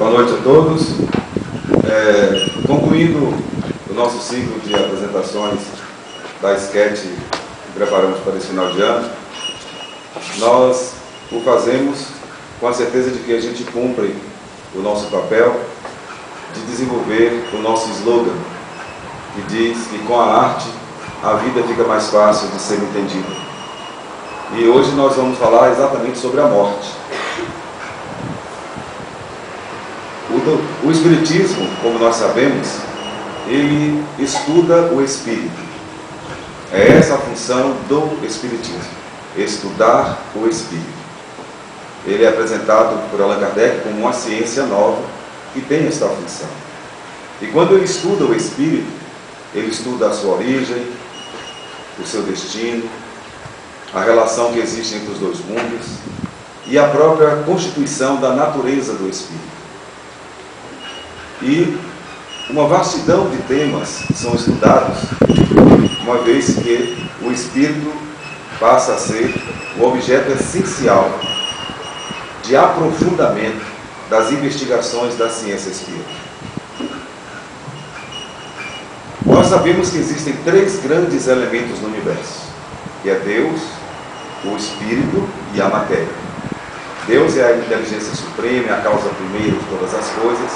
Boa noite a todos. Concluindo o nosso ciclo de apresentações da esquete que preparamos para esse final de ano, nós o fazemos com a certeza de que a gente cumpre o nosso papel de desenvolver o nosso slogan, que diz que com a arte a vida fica mais fácil de ser entendida. E hoje nós vamos falar exatamente sobre a morte. O Espiritismo, como nós sabemos, ele estuda o Espírito. É essa a função do Espiritismo, estudar o Espírito. Ele é apresentado por Allan Kardec como uma ciência nova que tem esta função. E quando ele estuda o Espírito, ele estuda a sua origem, o seu destino, a relação que existe entre os dois mundos e a própria constituição da natureza do Espírito. E uma vastidão de temas são estudados, uma vez que o Espírito passa a ser o objeto essencial de aprofundamento das investigações da ciência espírita. Nós sabemos que existem três grandes elementos no universo, que é Deus, o Espírito e a matéria. Deus é a inteligência suprema, é a causa primeira de todas as coisas.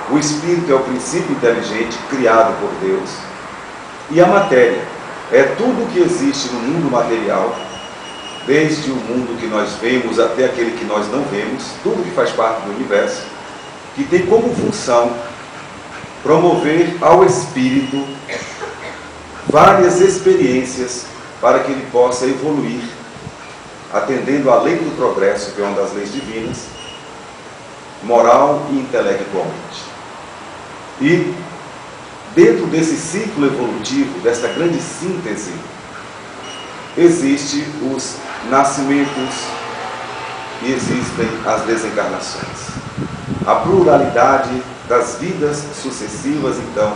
O Espírito é o princípio inteligente criado por Deus. E a matéria é tudo que existe no mundo material, desde o mundo que nós vemos até aquele que nós não vemos, tudo que faz parte do universo, que tem como função promover ao Espírito várias experiências para que ele possa evoluir, atendendo à lei do progresso, que é uma das leis divinas, moral e intelectualmente. E dentro desse ciclo evolutivo, desta grande síntese, existem os nascimentos e existem as desencarnações. A pluralidade das vidas sucessivas, então,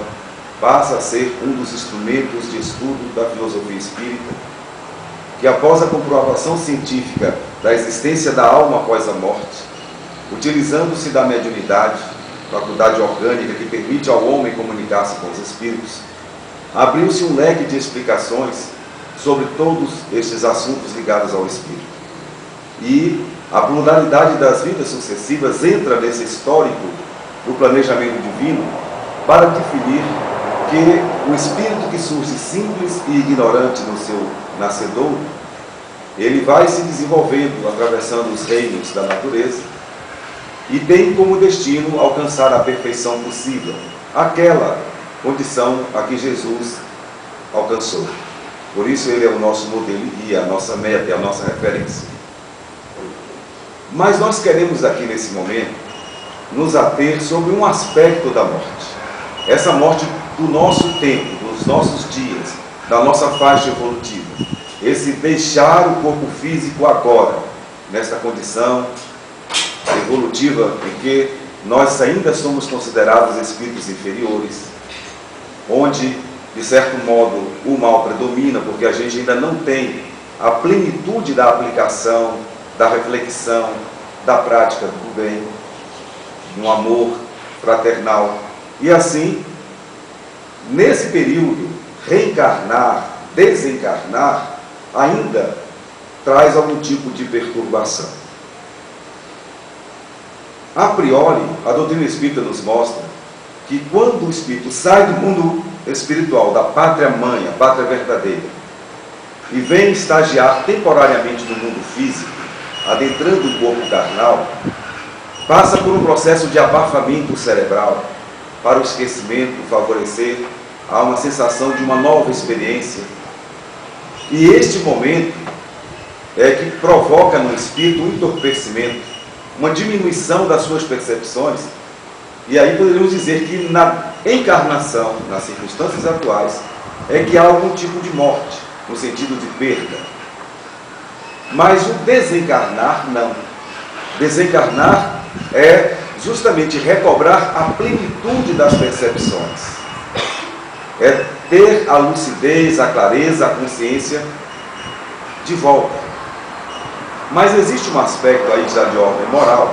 passa a ser um dos instrumentos de estudo da filosofia espírita, que após a comprovação científica da existência da alma após a morte, utilizando-se da mediunidade, faculdade orgânica que permite ao homem comunicar-se com os espíritos, abriu-se um leque de explicações sobre todos estes assuntos ligados ao espírito. E a pluralidade das vidas sucessivas entra nesse histórico do planejamento divino para definir que o espírito que surge simples e ignorante no seu nascedouro, ele vai se desenvolvendo, atravessando os reinos da natureza, e tem como destino alcançar a perfeição possível, aquela condição a que Jesus alcançou. Por isso ele é o nosso modelo e a nossa meta, a nossa referência. Mas nós queremos aqui nesse momento nos ater sobre um aspecto da morte. Essa morte do nosso tempo, dos nossos dias, da nossa faixa evolutiva. Esse deixar o corpo físico agora, nesta condição evolutiva em que nós ainda somos considerados espíritos inferiores, onde, de certo modo, o mal predomina, porque a gente ainda não tem a plenitude da aplicação, da reflexão, da prática do bem, um amor fraternal. E assim, nesse período, reencarnar, desencarnar, ainda traz algum tipo de perturbação. A priori, a doutrina espírita nos mostra que quando o espírito sai do mundo espiritual, da pátria-mãe, a pátria verdadeira, e vem estagiar temporariamente no mundo físico, adentrando o corpo carnal, passa por um processo de abafamento cerebral para o esquecimento, favorecer a uma sensação de uma nova experiência. E este momento é que provoca no espírito um entorpecimento, uma diminuição das suas percepções, e aí poderíamos dizer que na encarnação, nas circunstâncias atuais, é que há algum tipo de morte, no sentido de perda. Mas o desencarnar, não. Desencarnar é justamente recobrar a plenitude das percepções. É ter a lucidez, a clareza, a consciência de volta. Mas existe um aspecto aí já de ordem moral,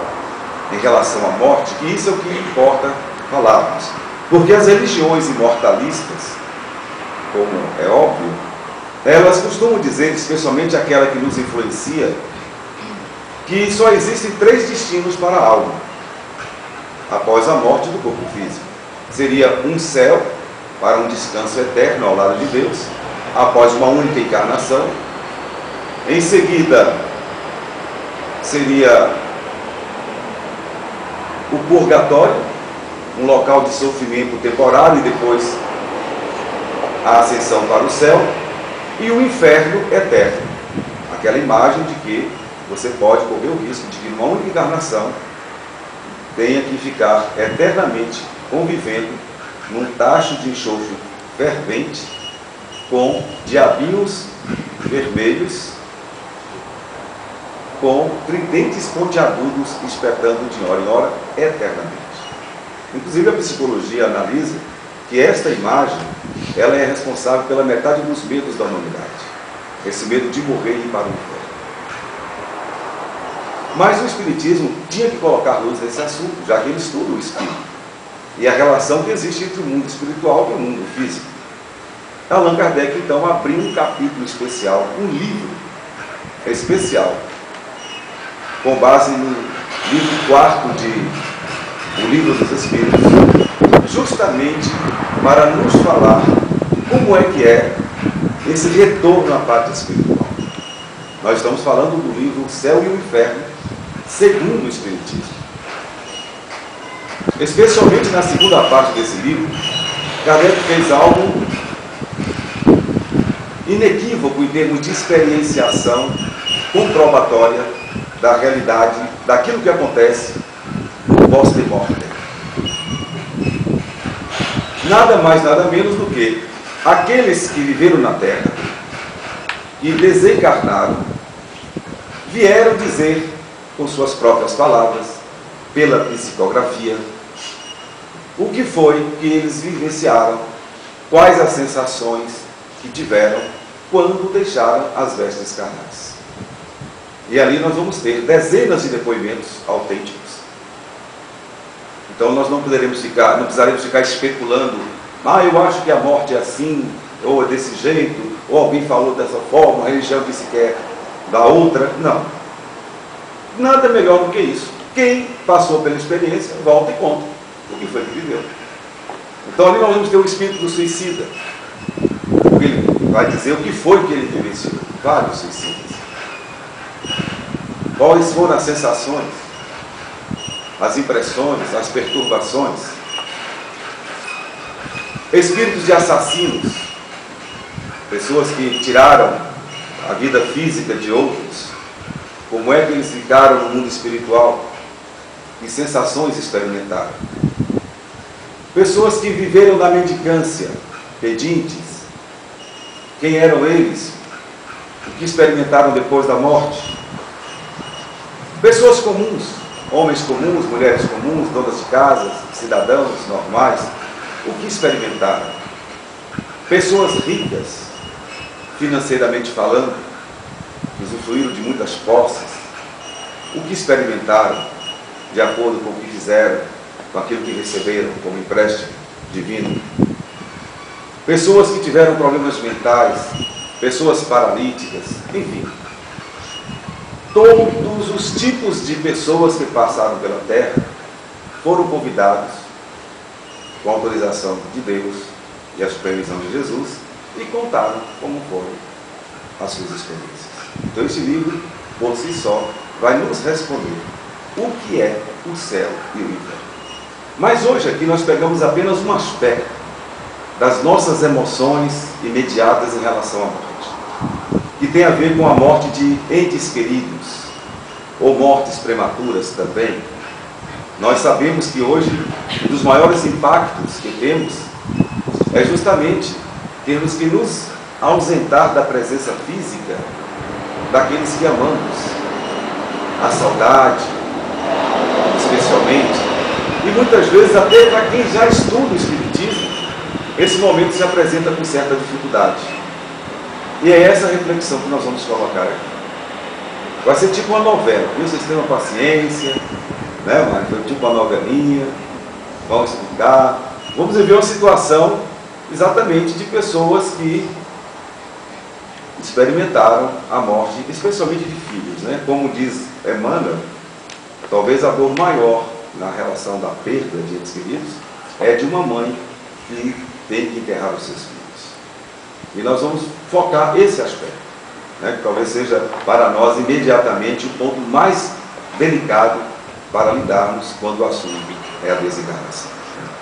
em relação à morte, que isso é o que importa falarmos. Porque as religiões imortalistas, como é óbvio, elas costumam dizer, especialmente aquela que nos influencia, que só existem 3 destinos para a alma após a morte do corpo físico. Seria um céu para um descanso eterno ao lado de Deus, após uma única encarnação. Em seguida, seria o purgatório, um local de sofrimento temporário, e depois a ascensão para o céu, e o inferno eterno, aquela imagem de que você pode correr o risco de que numa única encarnação tenha que ficar eternamente convivendo num tacho de enxofre fervente com diabinhos vermelhos com tridentes pontiagudos espetando de hora em hora eternamente. Inclusive a psicologia analisa que esta imagem ela é responsável pela metade dos medos da humanidade. Esse medo de morrer e ir para o inferno. Mas o Espiritismo tinha que colocar luz nesse assunto, já que ele estuda o Espírito e a relação que existe entre o mundo espiritual e o mundo físico. Allan Kardec, então, abriu um capítulo especial, um livro especial, com base no livro 4 de O Livro dos Espíritos, justamente para nos falar como é que é esse retorno à parte espiritual. Nós estamos falando do livro O Céu e o Inferno, segundo o Espiritismo. Especialmente na segunda parte desse livro, Kardec fez algo inequívoco em termos de experienciação comprobatória da realidade, daquilo que acontece pós-morte. Nada mais, nada menos do que aqueles que viveram na Terra e desencarnaram, vieram dizer com suas próprias palavras, pela psicografia, o que foi que eles vivenciaram, quais as sensações que tiveram quando deixaram as vestes carnais. E ali nós vamos ter dezenas de depoimentos autênticos. Então nós não precisaremos ficar especulando, eu acho que a morte é assim, ou é desse jeito, ou alguém falou dessa forma, a religião disse que é da outra. Não. Nada melhor do que isso. Quem passou pela experiência, volta e conta o que foi que viveu. Então ali nós vamos ter o espírito do suicida. Ele vai dizer o que foi que ele vivenciou. Vários suicidas. Quais foram as sensações, as impressões, as perturbações. Espíritos de assassinos, pessoas que tiraram a vida física de outros, como é que eles ficaram no mundo espiritual, que sensações experimentaram. Pessoas que viveram na mendicância, pedintes, quem eram eles, o que experimentaram depois da morte. Pessoas comuns, homens comuns, mulheres comuns, donas de casas, cidadãos normais, o que experimentaram? Pessoas ricas, financeiramente falando, usufruíram de muitas posses, o que experimentaram, de acordo com o que fizeram, com aquilo que receberam como empréstimo divino. Pessoas que tiveram problemas mentais, pessoas paralíticas, enfim. Todos os tipos de pessoas que passaram pela Terra foram convidados, com a autorização de Deus e a supervisão de Jesus, e contaram como foram as suas experiências. Então esse livro, por si só, vai nos responder o que é o céu e o inferno. Mas hoje aqui nós pegamos apenas um aspecto das nossas emoções imediatas em relação à morte, que tem a ver com a morte de entes queridos, ou mortes prematuras também. Nós sabemos que hoje um dos maiores impactos que temos é justamente termos que nos ausentar da presença física daqueles que amamos. A saudade, especialmente, e muitas vezes até para quem já estuda o Espiritismo, esse momento se apresenta com certa dificuldade. E é essa reflexão que nós vamos colocar aqui. Vai ser tipo uma novela, viu? Vocês tenham paciência, né, Mário? Foi tipo uma novelinha, vamos explicar. Vamos viver uma situação exatamente de pessoas que experimentaram a morte, especialmente de filhos, né? Como diz Emmanuel, talvez a dor maior na relação da perda de entes queridos é de uma mãe que tem que enterrar os seus filhos. E nós vamos focar esse aspecto, né? Que talvez seja para nós imediatamente o ponto mais delicado para lidarmos quando o assunto é a desencarnação.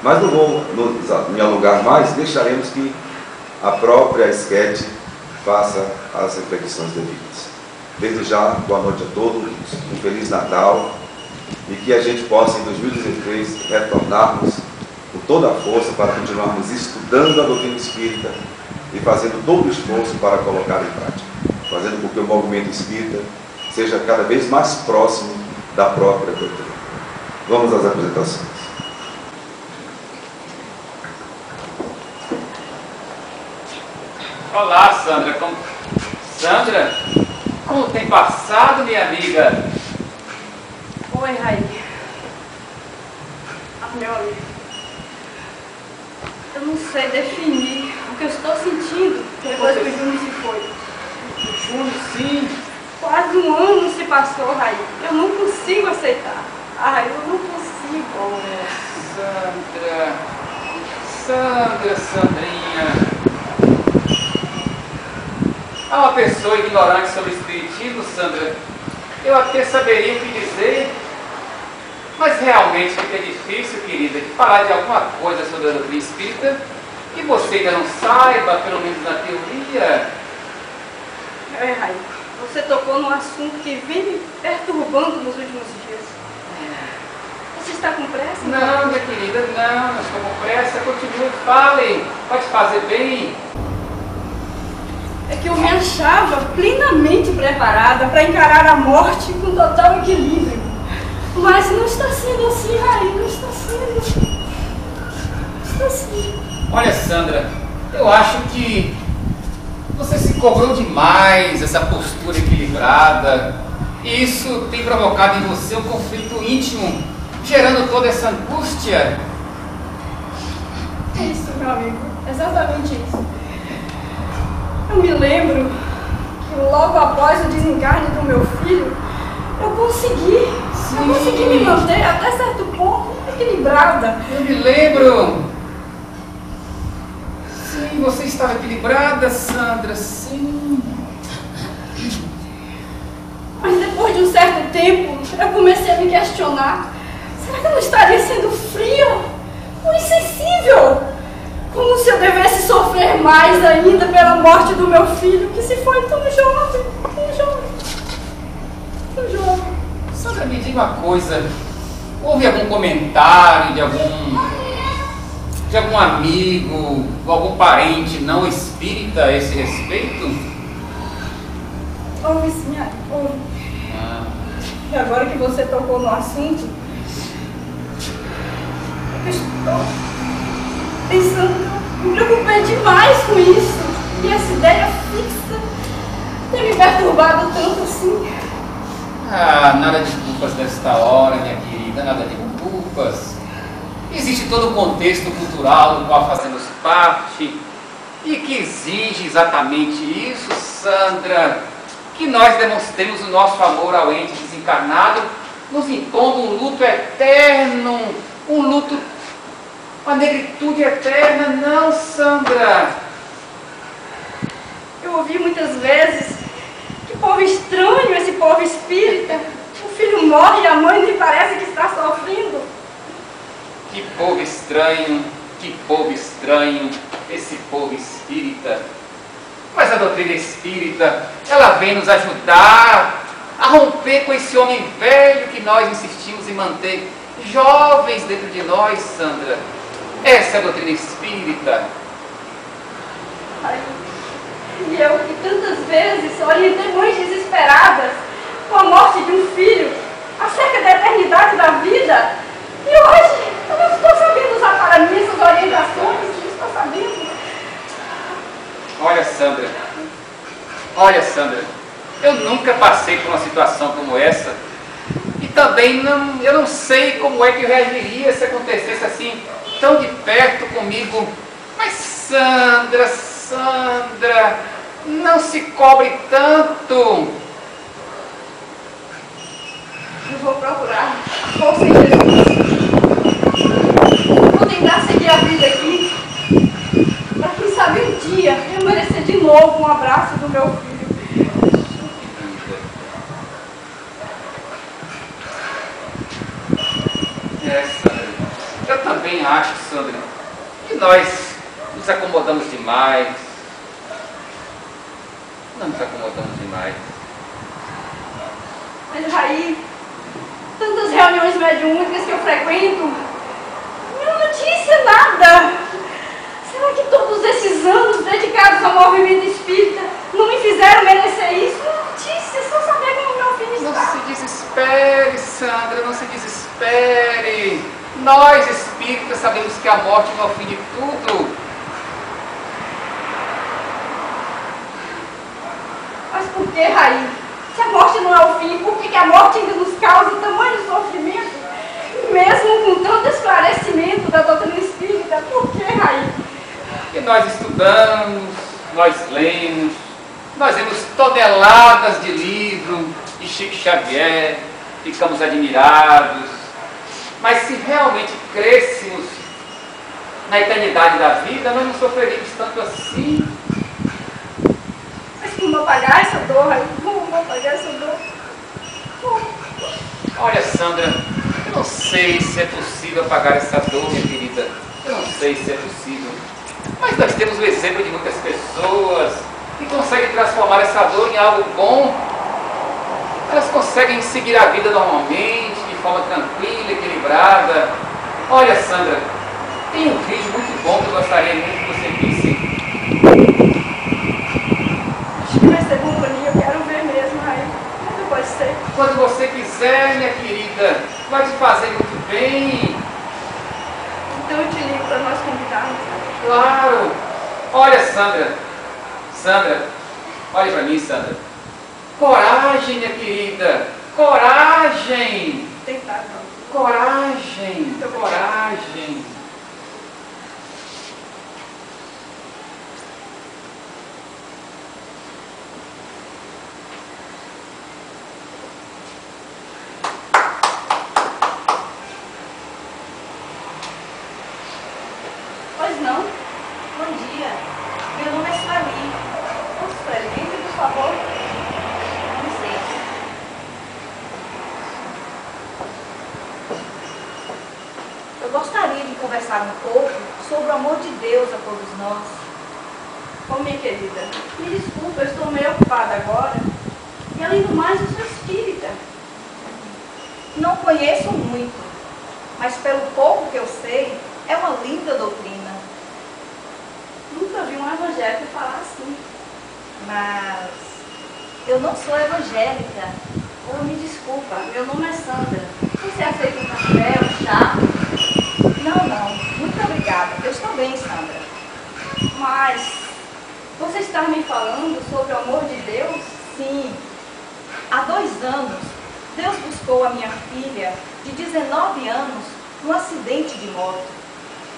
Mas não vou me alugar mais, deixaremos que a própria esquete faça as reflexões devidas. Desde já, boa noite a todos, um Feliz Natal, e que a gente possa, em 2016, retornarmos com toda a força para continuarmos estudando a doutrina espírita e fazendo todo o esforço para colocar em prática, fazendo com que o movimento espírita seja cada vez mais próximo da própria doutrina. Vamos às apresentações. Olá, Sandra. Sandra, como tem passado, minha amiga? Oi, Raí. Meu amigo, eu não sei definir o que eu estou sentindo depois que o Júnior se foi. O Júnior, sim. Quase um ano se passou, Raí. Eu não consigo aceitar. Ai, eu não consigo. Oh, Sandrinha. Há uma pessoa ignorante sobre o espiritismo, Sandra, eu até saberia o que dizer, mas realmente fica difícil, querida, de falar de alguma coisa sobre a doutrina espírita que você ainda não saiba, pelo menos na teoria. Raí, você tocou num assunto que vem me perturbando nos últimos dias. Você está com pressa? Não, minha querida, não estou com pressa, continue, fale, pode fazer bem. É que eu me achava plenamente preparada para encarar a morte com total equilíbrio. Mas não está sendo assim, Raí, não está sendo. Está assim. Olha, Sandra, eu acho que você se cobrou demais essa postura equilibrada. E isso tem provocado em você um conflito íntimo, gerando toda essa angústia. Isso, meu amigo, exatamente isso. Eu me lembro que logo após o desencarne do meu filho, eu consegui me manter até certo ponto equilibrada. Eu me lembro. Sim, você estava equilibrada, Sandra, sim. Mas depois de um certo tempo, eu comecei a me questionar. Será que eu não estaria sendo fria ou insensível? Como se eu devesse sofrer mais ainda pela morte do meu filho, que se foi tão jovem, tão jovem, tão jovem. Sandra, me diga uma coisa. Houve algum comentário de algum amigo, ou algum parente não espírita a esse respeito? Ouve, sim, ouve. E agora que você tocou no assunto, eu estou pensando, me preocupei demais com isso. E essa ideia fixa tem me perturbado tanto assim. Nada de culpas desta hora, minha querida, nada de culpas. Existe todo o contexto cultural do qual fazemos parte e que exige exatamente isso, Sandra, que nós demonstremos o nosso amor ao ente desencarnado, nos impondo um luto eterno, um luto, uma negritude eterna. Não, Sandra. Eu ouvi muitas vezes que povo estranho esse povo espírita. O filho morre e a mãe nem parece que está sofrendo. Que povo estranho, esse povo espírita. Mas a doutrina espírita, ela vem nos ajudar a romper com esse homem velho que nós insistimos em manter jovens dentro de nós, Sandra. Essa é a doutrina espírita. Ai, e eu que tantas vezes orientei mães desesperadas com a morte de um filho acerca da eternidade da vida, e hoje eu não estou sabendo usar para mim essas orientações, não estou sabendo. Olha, Sandra, eu nunca passei por uma situação como essa, e também eu não sei como é que eu reagiria se acontecesse assim, tão de perto comigo. Mas Sandra, não se cobre tanto. Eu vou procurar a força em Jesus. Vou tentar seguir a vida aqui, para quem sabe um dia eu merecer de novo um abraço do meu filho. Sandra, eu também acho, Sandra, que nós nos acomodamos demais. Não nos acomodamos demais. Mas aí, tantas reuniões mediúnicas que eu frequento, nenhuma notícia, nada. Será que todos esses anos dedicados ao movimento espírita não me fizeram merecer isso? Uma notícia, só saber como meu filho está. Não se desespere, Sandra, não se desespere. Nós, espíritas, sabemos que a morte não é o fim de tudo. Mas por que, Raí? Se a morte não é o fim, por que a morte ainda nos causa tamanho sofrimento? Mesmo com tanto esclarecimento da doutrina espírita, por que, Raí? Porque nós estudamos, nós lemos, nós vemos toneladas de livros de Chico Xavier, ficamos admirados. Mas se realmente crêssemos na eternidade da vida, nós não sofreríamos tanto assim. Mas como vou pagar essa dor, Raí? Como vou pagar essa dor? Olha, Sandra, eu não sei se é possível apagar essa dor, minha querida. Eu não sei se é possível. Mas nós temos o exemplo de muitas pessoas que conseguem transformar essa dor em algo bom. Elas conseguem seguir a vida normalmente, de forma tranquila, equilibrada. Olha, Sandra, tem um vídeo muito bom que eu gostaria muito que você visse. Acho que vai ser bom pra mim, eu quero ver mesmo, Raí. Como pode ser? Quando você quiser, minha querida, vai te fazer muito bem. Então eu te ligo para nós convidarmos. Claro! Olha, Sandra, olha pra mim, Sandra. Coragem, minha querida, coragem! Tentar, não. Coragem, coragem! Pois não. Bom dia. Meu nome é Sueli. Ô, Sueli, entre, por favor. Com licença. Eu gostaria de conversar um pouco sobre o amor de Deus a todos nós. Ô, minha querida, me desculpa, eu estou meio ocupada agora. E além do mais, eu sou espírita. Não conheço muito, mas pelo pouco que eu sei, é uma linda doutrina. Nunca vi um evangélico falar assim. Mas eu não sou evangélica. Oh, me desculpa, meu nome é Sandra. Você aceita um café, um chá? Não. Muito obrigada. Eu estou bem, Sandra. Mas você está me falando sobre o amor de Deus? Sim. Há 2 anos, Deus buscou a minha filha de 19 anos num acidente de moto.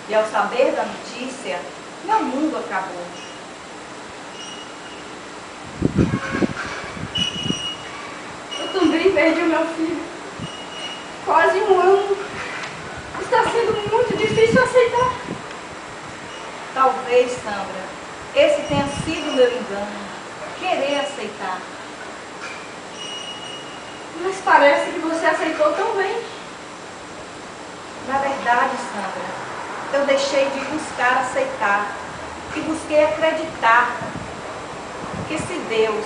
E ao saber da notícia, meu mundo acabou. Eu também perdi o meu filho. Quase 1 ano. Está sendo muito difícil aceitar. Talvez, Sandra, esse tenha sido o meu engano. Querer aceitar. Mas parece que você aceitou tão bem. Na verdade, Sandra, eu deixei de buscar aceitar e busquei acreditar que se Deus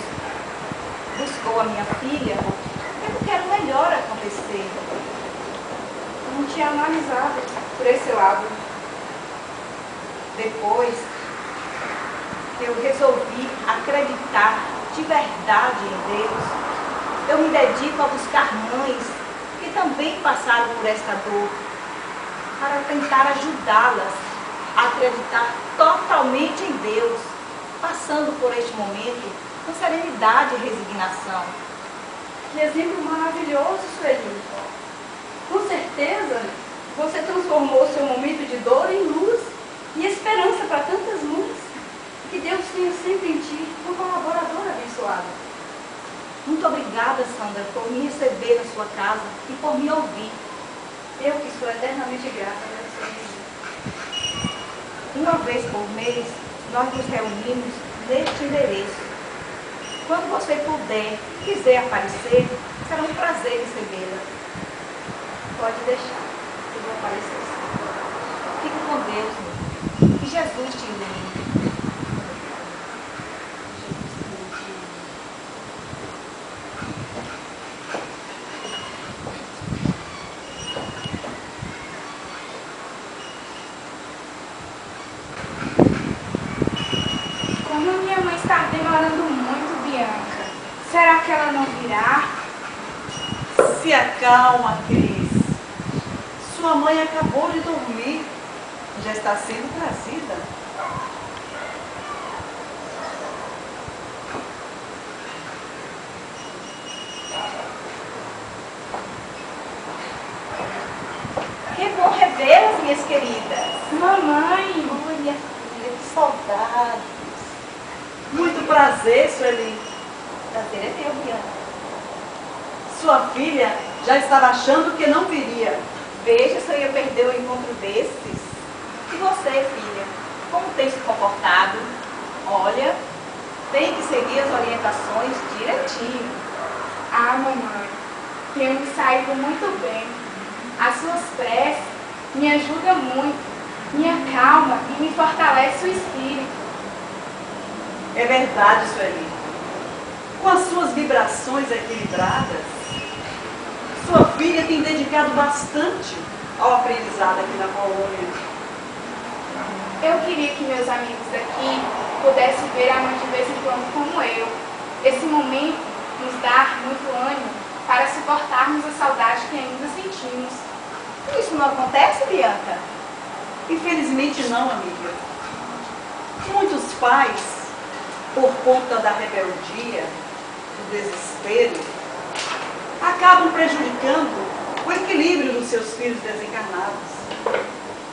buscou a minha filha, é porque era o melhor acontecer. Eu não tinha analisado por esse lado. Depois que eu resolvi acreditar de verdade em Deus, eu me dedico a buscar mães que também passaram por esta dor, para tentar ajudá-las a acreditar totalmente em Deus, passando por este momento com serenidade e resignação. Que exemplo maravilhoso, Sueli. Com certeza, você transformou seu momento de dor em luz e esperança para tantas mães. Que Deus tenha sempre em ti uma colaboradora abençoada. Muito obrigada, Sandra, por me receber na sua casa e por me ouvir. Eu que sou eternamente grata a você. Uma vez por mês, nós nos reunimos neste endereço. Quando você puder, quiser aparecer, será um prazer recebê-la. Pode deixar, eu vou aparecer sim. Fique com Deus, que Jesus te ilumine. Como minha mãe está demorando muito, Bianca, será que ela não virá? Se acalma, Cris. Sua mãe acabou de dormir. Já está sendo trazida. Que bom revê-las, minhas queridas. Mamãe! Oi, minha filha, que saudades. Muito prazer, Sueli. Prazer é meu, Bianca. Sua filha já estava achando que não viria. Veja se eu ia perder o encontro destes. E você, filha, como tem se comportado? Olha, tem que seguir as orientações direitinho. Ah, mamãe, tenho me saído muito bem. As suas preces me ajudam muito, me acalma e me fortalece o espírito. É verdade, Sueli. Com as suas vibrações equilibradas, sua filha tem dedicado bastante ao aprendizado aqui na colônia. Eu queria que meus amigos daqui pudessem ver a mãe de vez em quando como eu. Esse momento nos dá muito ânimo para suportarmos a saudade que ainda sentimos. Isso não acontece, Bianca? Infelizmente não, amiga. Muitos pais, por conta da rebeldia, do desespero, acabam prejudicando o equilíbrio dos seus filhos desencarnados,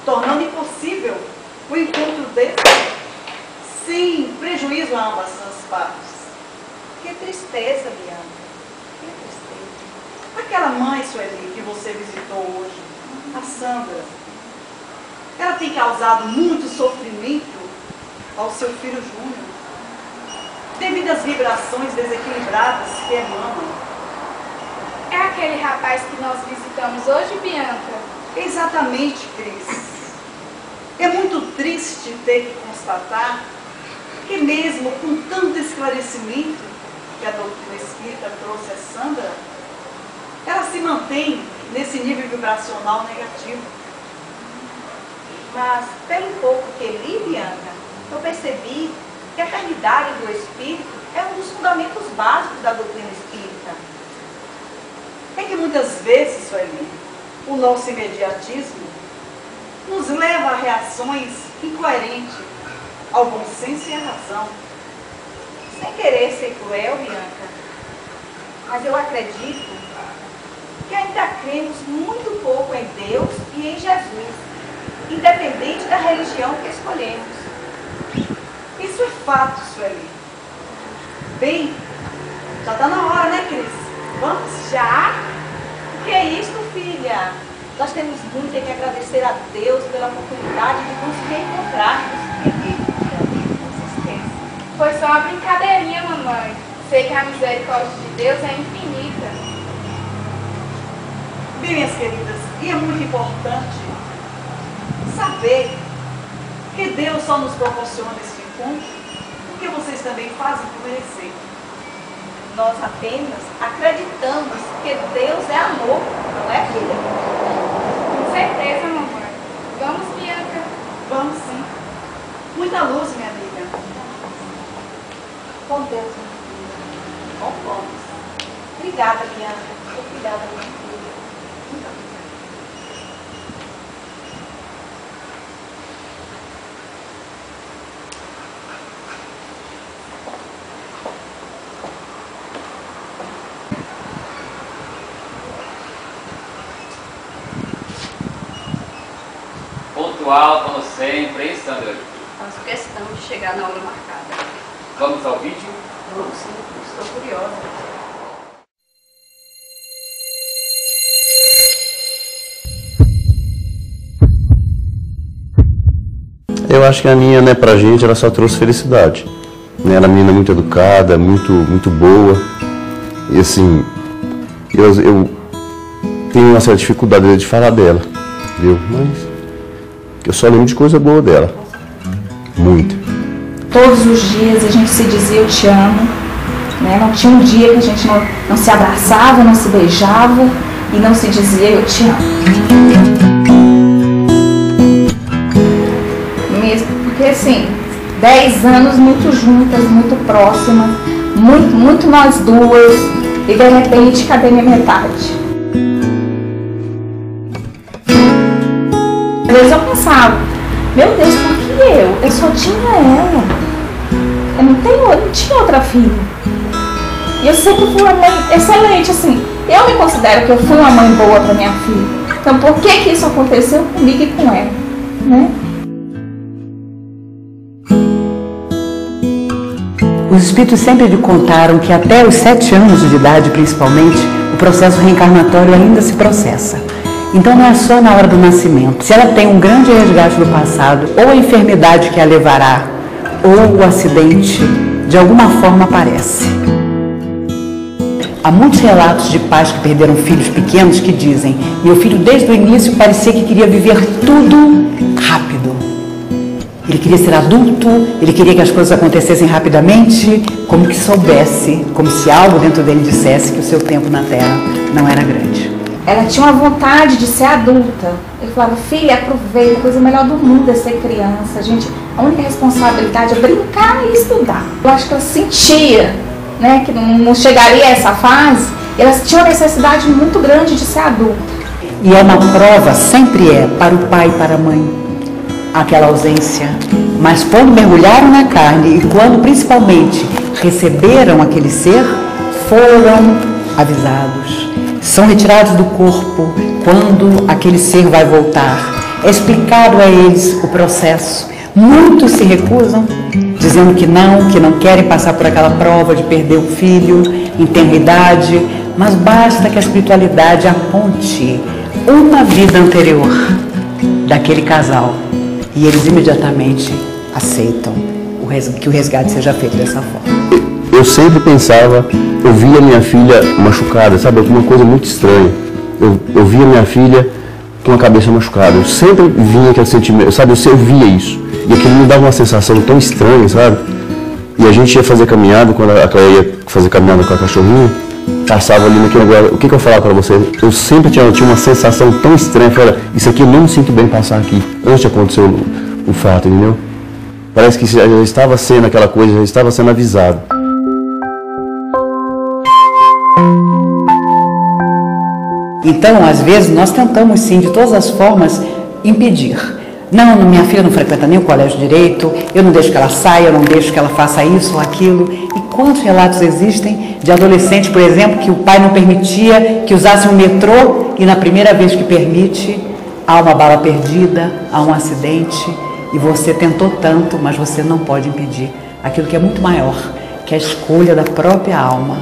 tornando impossível o encontro deles sem prejuízo a ambas as partes. Que tristeza, Bianca. Que tristeza. Aquela mãe, Sueli, que você visitou hoje, a Sandra, ela tem causado muito sofrimento ao seu filho Júnior, devido às vibrações desequilibradas que emanam. É aquele rapaz que nós visitamos hoje, Bianca? Exatamente, Cris. É muito triste ter que constatar que mesmo com tanto esclarecimento que a doutrina espírita trouxe a Sandra, ela se mantém nesse nível vibracional negativo. Mas, pelo pouco que li, Bianca, eu percebi que a eternidade do espírito é um dos fundamentos básicos da doutrina espírita. É que muitas vezes, Sueli, o nosso imediatismo nos leva a reações incoerentes ao bom senso e à razão. Sem querer ser cruel, Bianca, mas eu acredito que ainda cremos muito pouco em Deus e em Jesus, independente da religião que escolhemos. Isso é fato, Sueli. Bem, já está na hora, né, Cris? Vamos? Já? O que é isso, filha? Nós temos muito que agradecer a Deus pela oportunidade de nos reencontrarmos. Não se esqueça. Foi só uma brincadeirinha, mamãe. Sei que a misericórdia de Deus é infinita. Bem, minhas queridas, e é muito importante saber que Deus só nos proporciona esse encontro porque vocês também fazem por merecer. Nós apenas acreditamos que Deus é amor, não é, filha? Com certeza, mamãe. Vamos, Bianca. Vamos sim. Muita luz, minha amiga. Com Deus, minha filha. Bom, vamos. Obrigada, Bianca. Obrigada, minha filha. Muito obrigada. pontual, como sempre, hein, Sandra? Faço questão de chegar na hora marcada. Vamos ao vídeo? Vamos sim, estou curiosa. Eu acho que a Aninha, né, pra gente, ela só trouxe felicidade. Ela é uma menina muito educada, muito boa. E assim, eu tenho uma certa dificuldade de falar dela, viu? Mas eu só lembro de coisa boa dela. Muito. Todos os dias a gente se dizia eu te amo, né? Não tinha um dia que a gente não se abraçava, não se beijava e não se dizia eu te amo. Mesmo porque assim, 10 anos muito juntas, muito próximas, muito nós duas e de repente cadê minha metade? Às vezes eu pensava, meu Deus, por que eu? Eu só tinha ela. Eu não tinha outra filha. E eu sempre fui uma mãe excelente, assim. Eu me considero que eu fui uma mãe boa para minha filha. Então por que isso aconteceu comigo e com ela, né? Os espíritos sempre lhe contaram que até os 7 anos de idade, principalmente, o processo reencarnatório ainda se processa. Então não é só na hora do nascimento. Se ela tem um grande resgate do passado, ou a enfermidade que a levará, ou o acidente, de alguma forma aparece. Há muitos relatos de pais que perderam filhos pequenos que dizem: meu filho desde o início parecia que queria viver tudo rápido. Ele queria ser adulto, ele queria que as coisas acontecessem rapidamente, como que soubesse, como se algo dentro dele dissesse que o seu tempo na Terra não era grande. Ela tinha uma vontade de ser adulta. Eu falava, filha, aproveita, a coisa melhor do mundo é ser criança. Gente, a única responsabilidade é brincar e estudar. Eu acho que ela sentia, né, que não chegaria a essa fase. Elas tinham uma necessidade muito grande de ser adulta. E é uma prova, sempre é, para o pai e para a mãe, aquela ausência. Mas quando mergulharam na carne e quando principalmente receberam aquele ser, foram avisados. São retirados do corpo quando aquele ser vai voltar. É explicado a eles o processo. Muitos se recusam, dizendo que não querem passar por aquela prova de perder o filho em tenra idade, mas basta que a espiritualidade aponte uma vida anterior daquele casal e eles imediatamente aceitam que o resgate seja feito dessa forma. Eu sempre pensava, eu via minha filha machucada, sabe? Uma coisa muito estranha. Eu via minha filha com a cabeça machucada. Eu sempre vinha aquele sentimento, sabe? Eu via isso. E aquilo me dava uma sensação tão estranha, sabe? E a gente ia fazer caminhada, quando a Cléia ia fazer caminhada com a cachorrinha, passava ali naquele lugar. O que eu falava para você? Eu sempre tinha uma sensação tão estranha. Eu falei, isso aqui eu não me sinto bem passar aqui, antes de acontecer o fato, entendeu? Parece que já estava sendo aquela coisa, já estava sendo avisado. Então, às vezes, nós tentamos sim, de todas as formas, impedir. Não, minha filha não frequenta nem o colégio direito, eu não deixo que ela saia, eu não deixo que ela faça isso ou aquilo. E quantos relatos existem de adolescentes, por exemplo, que o pai não permitia que usasse um metrô e na primeira vez que permite, há uma bala perdida, há um acidente e você tentou tanto, mas você não pode impedir aquilo que é muito maior, que é a escolha da própria alma.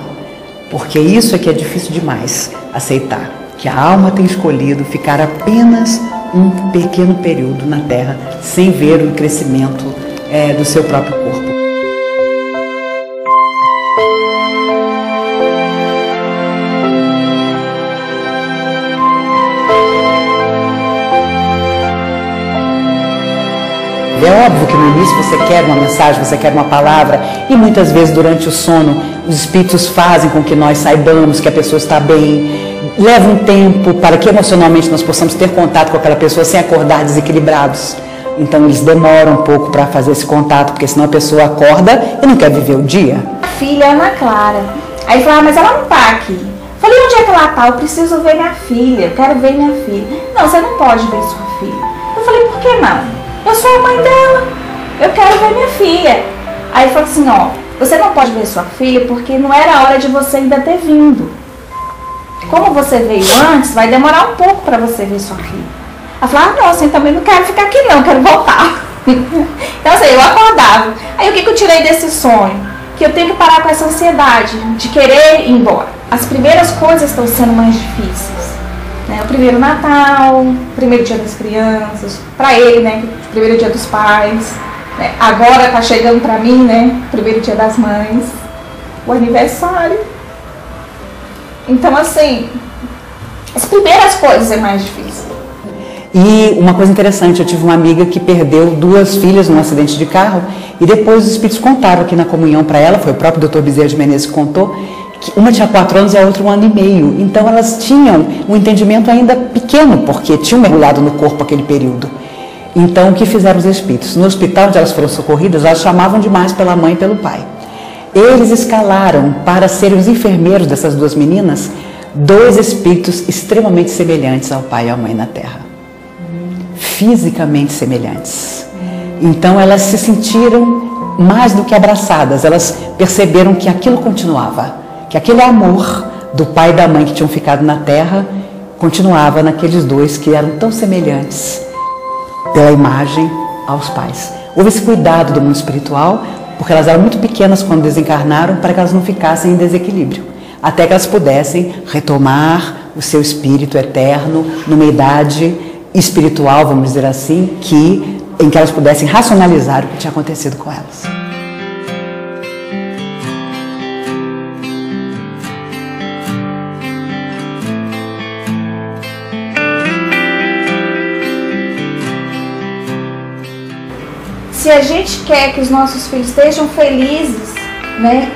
Porque isso é que é difícil demais aceitar, que a alma tem escolhido ficar apenas um pequeno período na Terra, sem ver o crescimento do seu próprio corpo. É óbvio que no início você quer uma mensagem, você quer uma palavra, e muitas vezes durante o sono os espíritos fazem com que nós saibamos que a pessoa está bem. Leva um tempo para que emocionalmente nós possamos ter contato com aquela pessoa sem acordar desequilibrados. Então eles demoram um pouco para fazer esse contato, porque senão a pessoa acorda e não quer viver o dia. A filha Ana Clara. Aí falava, mas ela não está aqui. Falei, onde é que ela está? Eu preciso ver minha filha, eu quero ver minha filha. Não, você não pode ver sua filha. Eu falei, por que não? Eu sou a mãe dela, eu quero ver minha filha. Aí ele falou assim, ó, você não pode ver sua filha porque não era a hora de você ainda ter vindo. Como você veio antes, vai demorar um pouco para você ver sua filha. Ela falava, não, assim, também não quero ficar aqui não, quero voltar. Então assim, eu acordava. Aí o que eu tirei desse sonho? Que eu tenho que parar com essa ansiedade de querer ir embora. As primeiras coisas estão sendo mais difíceis, né? O primeiro Natal, o primeiro dia das crianças, para ele, né? O primeiro dia dos pais, né? Agora tá chegando para mim, né? O primeiro dia das mães, o aniversário. Então assim, as primeiras coisas é mais difícil. E uma coisa interessante, eu tive uma amiga que perdeu 2 filhas num acidente de carro e depois os espíritos contaram aqui na comunhão para ela, foi o próprio Dr. Bezerra de Menezes que contou, que uma tinha 4 anos e a outra 1 ano e meio. Então elas tinham um entendimento ainda pequeno, porque tinham mergulhado no corpo aquele período. Então o que fizeram os espíritos? No hospital onde elas foram socorridas, elas chamavam demais pela mãe e pelo pai. Eles escalaram para serem os enfermeiros dessas 2 meninas 2 espíritos extremamente semelhantes ao pai e à mãe na Terra. Fisicamente semelhantes. Então elas se sentiram mais do que abraçadas, elas perceberam que aquilo continuava, que aquele amor do pai e da mãe que tinham ficado na Terra continuava naqueles 2 que eram tão semelhantes pela imagem aos pais. Houve esse cuidado do mundo espiritual, porque elas eram muito pequenas quando desencarnaram, para que elas não ficassem em desequilíbrio, até que elas pudessem retomar o seu espírito eterno numa idade espiritual, vamos dizer assim, em que elas pudessem racionalizar o que tinha acontecido com elas. Se a gente quer que os nossos filhos estejam felizes, né,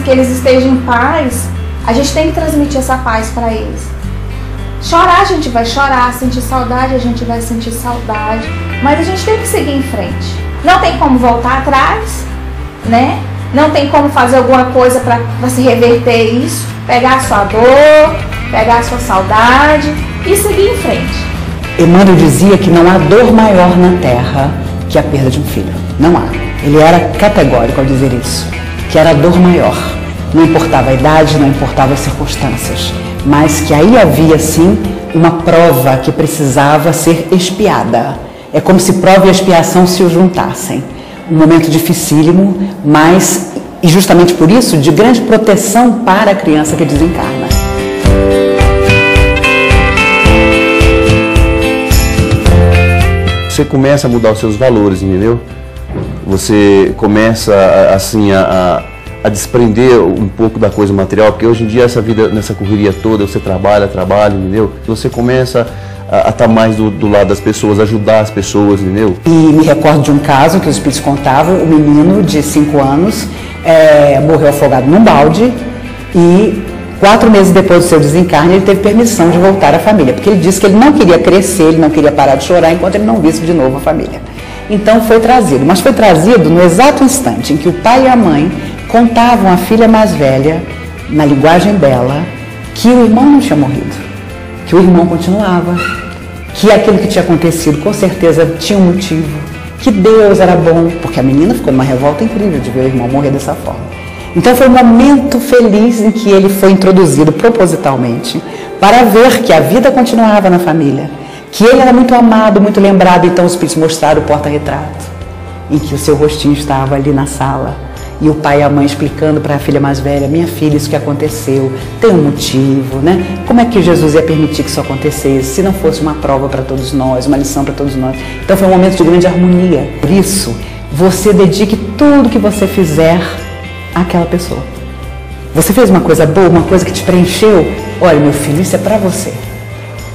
que eles estejam em paz, a gente tem que transmitir essa paz para eles. Chorar a gente vai chorar, sentir saudade a gente vai sentir saudade, mas a gente tem que seguir em frente. Não tem como voltar atrás, né? Não tem como fazer alguma coisa para se reverter isso, pegar a sua dor, pegar a sua saudade e seguir em frente. Emmanuel dizia que não há dor maior na Terra que a perda de um filho. Não há. Ele era categórico ao dizer isso, que era a dor maior. Não importava a idade, não importava as circunstâncias, mas que aí havia sim uma prova que precisava ser expiada. É como se prova e expiação se juntassem. Um momento dificílimo, mas, e justamente por isso, de grande proteção para a criança que desencarna. Você começa a mudar os seus valores, entendeu? Você começa assim a desprender um pouco da coisa material, porque hoje em dia essa vida, nessa correria toda, você trabalha, entendeu? Você começa a estar mais do lado das pessoas, ajudar as pessoas, entendeu? E me recordo de um caso que os espíritos contavam, um menino de 5 anos morreu afogado num balde e 4 meses depois do seu desencarne ele teve permissão de voltar à família, porque ele disse que ele não queria crescer, ele não queria parar de chorar enquanto ele não visse de novo a família. Então foi trazido, mas foi trazido no exato instante em que o pai e a mãe contavam à filha mais velha, na linguagem dela, que o irmão não tinha morrido, que o irmão continuava, que aquilo que tinha acontecido com certeza tinha um motivo, que Deus era bom, porque a menina ficou numa revolta incrível de ver o irmão morrer dessa forma. Então foi um momento feliz em que ele foi introduzido propositalmente para ver que a vida continuava na família, que ele era muito amado, muito lembrado. Então os espíritos mostraram o porta-retrato, em que o seu rostinho estava ali na sala, e o pai e a mãe explicando para a filha mais velha: minha filha, isso que aconteceu tem um motivo, né? Como é que Jesus ia permitir que isso acontecesse, se não fosse uma prova para todos nós, uma lição para todos nós? Então foi um momento de grande harmonia. Por isso, você dedique tudo que você fizer àquela pessoa. Você fez uma coisa boa, uma coisa que te preencheu? Olha, meu filho, isso é para você.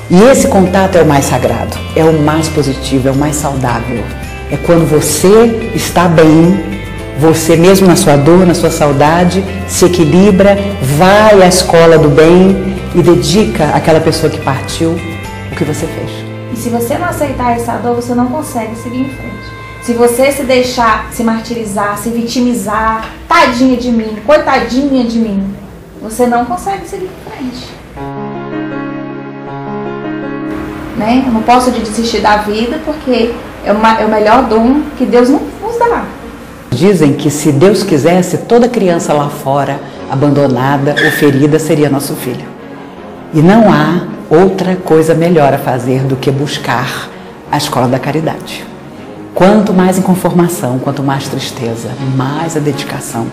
E esse contato é o mais sagrado, é o mais positivo, é o mais saudável. É quando você está bem, você mesmo na sua dor, na sua saudade, se equilibra, vai à escola do bem e dedica àquela pessoa que partiu o que você fez. E se você não aceitar essa dor, você não consegue seguir em frente. Se você se deixar se martirizar, se vitimizar, tadinha de mim, coitadinha de mim, você não consegue seguir em frente. Né? Eu não posso desistir da vida porque é o melhor dom que Deus nos dá. Dizem que se Deus quisesse, toda criança lá fora, abandonada ou ferida, seria nosso filho. E não há outra coisa melhor a fazer do que buscar a escola da caridade. Quanto mais inconformação, quanto mais tristeza, mais a dedicação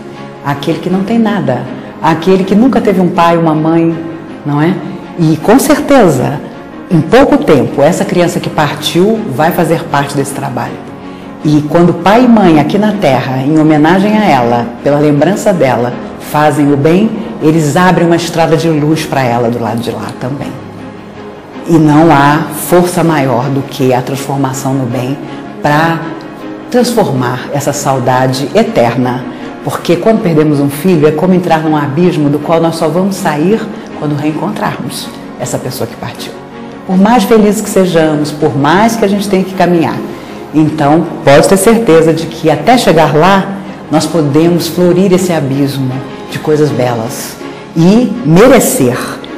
àquele que não tem nada, àquele que nunca teve um pai, uma mãe, não é? E com certeza, em pouco tempo, essa criança que partiu vai fazer parte desse trabalho. E quando pai e mãe aqui na Terra, em homenagem a ela, pela lembrança dela, fazem o bem, eles abrem uma estrada de luz para ela do lado de lá também. E não há força maior do que a transformação no bem para transformar essa saudade eterna. Porque quando perdemos um filho, é como entrar num abismo do qual nós só vamos sair quando reencontrarmos essa pessoa que partiu. Por mais felizes que sejamos, por mais que a gente tenha que caminhar. Então, pode ter certeza de que até chegar lá, nós podemos florir esse abismo de coisas belas e merecer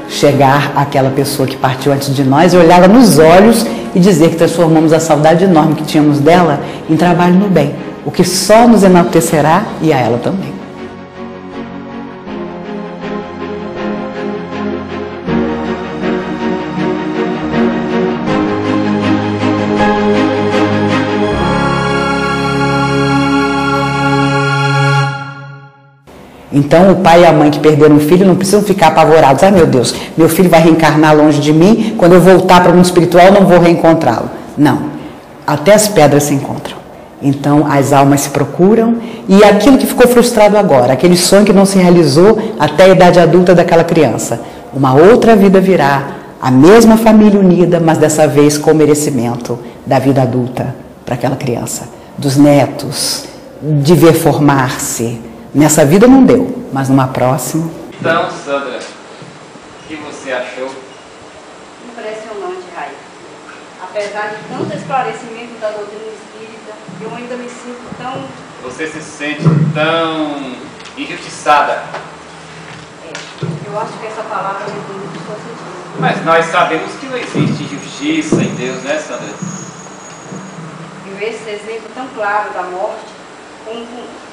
chegar àquela pessoa que partiu antes de nós e olhá-la nos olhos e dizer que transformamos a saudade enorme que tínhamos dela em trabalho no bem, o que só nos enaltecerá e a ela também. Então, o pai e a mãe que perderam um filho não precisam ficar apavorados. Ah, meu Deus, meu filho vai reencarnar longe de mim, quando eu voltar para o mundo espiritual eu não vou reencontrá-lo. Não, até as pedras se encontram. Então, as almas se procuram e aquilo que ficou frustrado agora, aquele sonho que não se realizou até a idade adulta daquela criança, uma outra vida virá, a mesma família unida, mas dessa vez com o merecimento da vida adulta para aquela criança, dos netos, de ver formar-se. Nessa vida não deu, mas numa próxima. Então, Sandra, o que você achou? Impressionante, Raí. Apesar de tanto esclarecimento da doutrina espírita, eu ainda me sinto tão... Você se sente tão injustiçada. Eu acho que essa palavra resume o que estou sentindo. Mas nós sabemos que não existe injustiça em Deus, né, Sandra? E ver esse exemplo tão claro da morte, como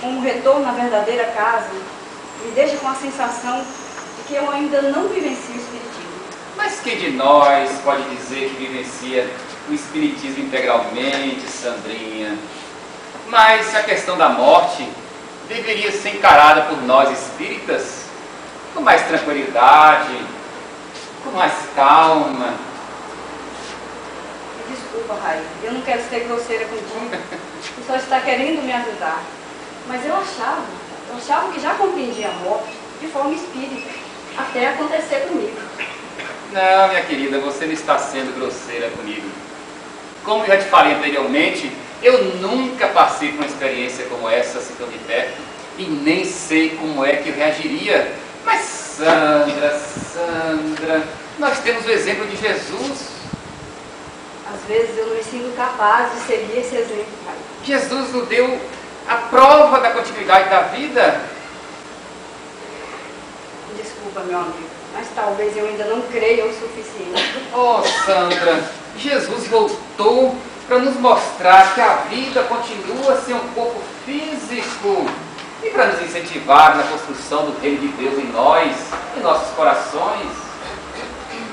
um retorno à verdadeira casa, me deixa com a sensação de que eu ainda não vivencio o Espiritismo. Mas quem de nós pode dizer que vivencia o Espiritismo integralmente, Sandrinha? Mas a questão da morte deveria ser encarada por nós espíritas com mais tranquilidade, com mais calma. Me desculpa, Raí, eu não quero ser grosseira contigo, tu só está querendo me ajudar. Mas eu achava que já compreendia a morte de forma espírita, até acontecer comigo. Não, minha querida, você não está sendo grosseira comigo. Como eu já te falei anteriormente, eu nunca passei por uma experiência como essa, assim tão de perto, e nem sei como é que eu reagiria. Mas Sandra, nós temos o exemplo de Jesus. Às vezes eu não me sinto capaz de seguir esse exemplo, Pai. Jesus nos deu a prova da continuidade da vida. Desculpa, meu amigo, mas talvez eu ainda não creia o suficiente. Oh, Sandra, Jesus voltou para nos mostrar que a vida continua sem um corpo físico e para nos incentivar na construção do reino de Deus em nós, em nossos corações.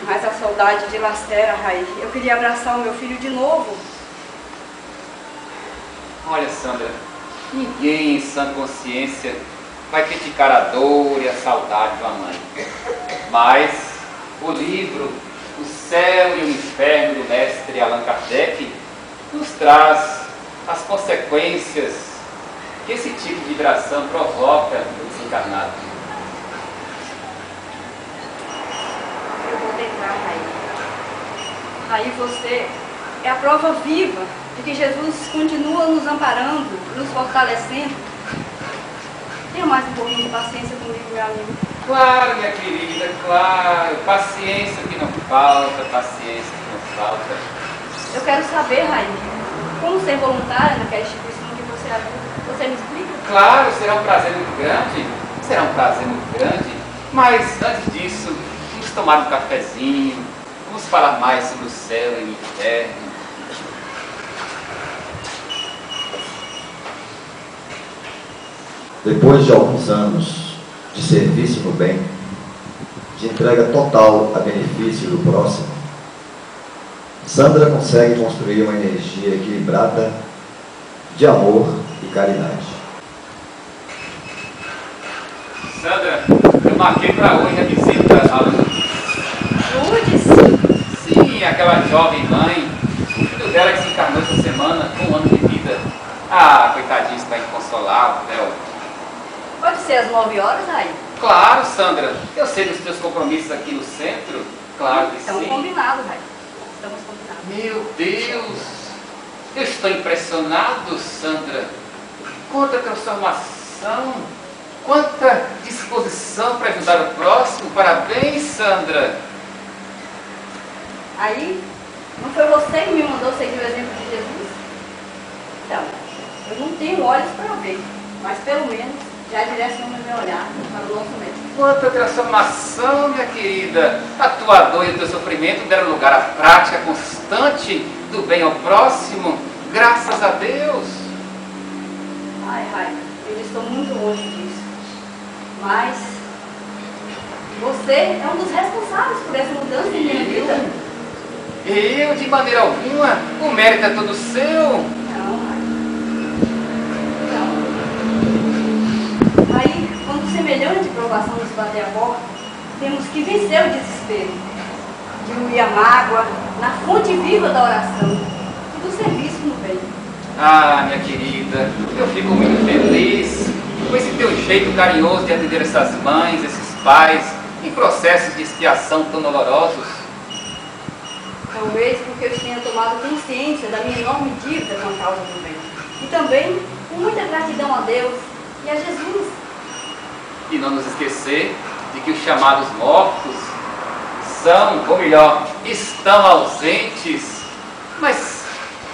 Mas a saudade dilacera, Raí. Eu queria abraçar o meu filho de novo. Olha, Sandra, ninguém em sã consciência vai criticar a dor e a saudade de uma mãe. Mas o livro O Céu e o Inferno do mestre Allan Kardec nos traz as consequências que esse tipo de vibração provoca no desencarnado. Eu vou tentar, Raí. Raí, você é a prova viva de que Jesus continua nos amparando, nos fortalecendo. Tenha mais um pouquinho de paciência comigo, meu amigo. Claro, minha querida, claro. Paciência que não falta, paciência que não falta. Eu quero saber, Raí, como ser voluntária naquela instituição que você ajuda. Você me explica? Claro, será um prazer muito grande. Será um prazer muito grande. Mas, antes disso, vamos tomar um cafezinho. Vamos falar mais sobre o céu e o inferno. Depois de alguns anos de serviço no bem, de entrega total a benefício do próximo, Sandra consegue construir uma energia equilibrada de amor e caridade. Sandra, eu marquei para hoje a visita à Lourdes? Sim, aquela jovem mãe. O filho dela que se encarnou essa semana com 1 ano de vida. Ah, coitadinho, está inconsolável. Pode ser às 9 horas, aí. Claro, Sandra. Eu sei dos teus compromissos aqui no centro. Claro que Estamos sim. combinados, aí. Estamos combinados. Meu Deus! Eu estou impressionado, Sandra. Quanta transformação! Quanta disposição para ajudar o próximo. Parabéns, Sandra. Aí, não foi você que me mandou seguir o exemplo de Jesus? Então, eu não tenho olhos para ver, mas pelo menos já direciono meu olhar para o nosso mestre. Quanta transformação, minha querida. A tua dor e o teu sofrimento deram lugar à prática constante do bem ao próximo. Graças a Deus. Ai, eu estou muito longe disso. Mas você é um dos responsáveis por essa mudança em minha vida. Eu, de maneira alguma, o mérito é todo seu. Não. Aí, quando semelhante provação nos bater a porta, temos que vencer o desespero, diluir a mágoa na fonte viva da oração e do serviço no bem. Ah, minha querida, eu fico muito feliz com esse teu jeito carinhoso de atender essas mães, esses pais, em processos de expiação tão dolorosos. Talvez porque eu tenha tomado consciência da minha enorme dívida com a causa do bem. E também com muita gratidão a Deus e a Jesus. E não nos esquecer de que os chamados mortos são, ou melhor, estão ausentes, mas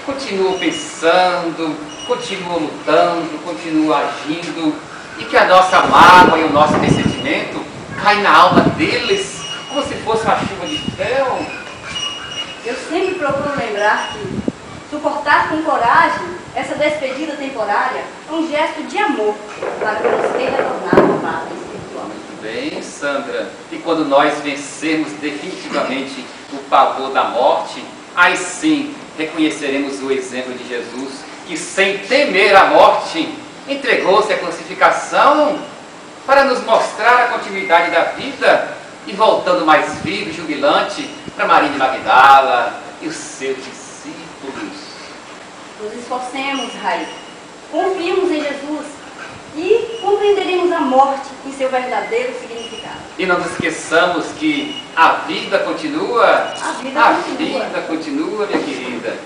continuam pensando, continuam lutando, continuam agindo, e que a nossa mágoa e o nosso ressentimento caem na alma deles como se fosse uma chuva de fel. Eu sempre procuro lembrar que suportar com coragem essa despedida temporária é um gesto de amor para quem tem retornado à pátria espiritual. Muito bem, Sandra. E quando nós vencermos definitivamente o pavor da morte, aí sim reconheceremos o exemplo de Jesus, que sem temer a morte, entregou-se à crucificação para nos mostrar a continuidade da vida e voltando mais vivo e jubilante para Maria de Magdala e os seus discípulos. Nos esforcemos, Raí, confiemos em Jesus e compreenderemos a morte em seu verdadeiro significado. E não nos esqueçamos que a vida continua. A vida continua. Vida continua, minha querida.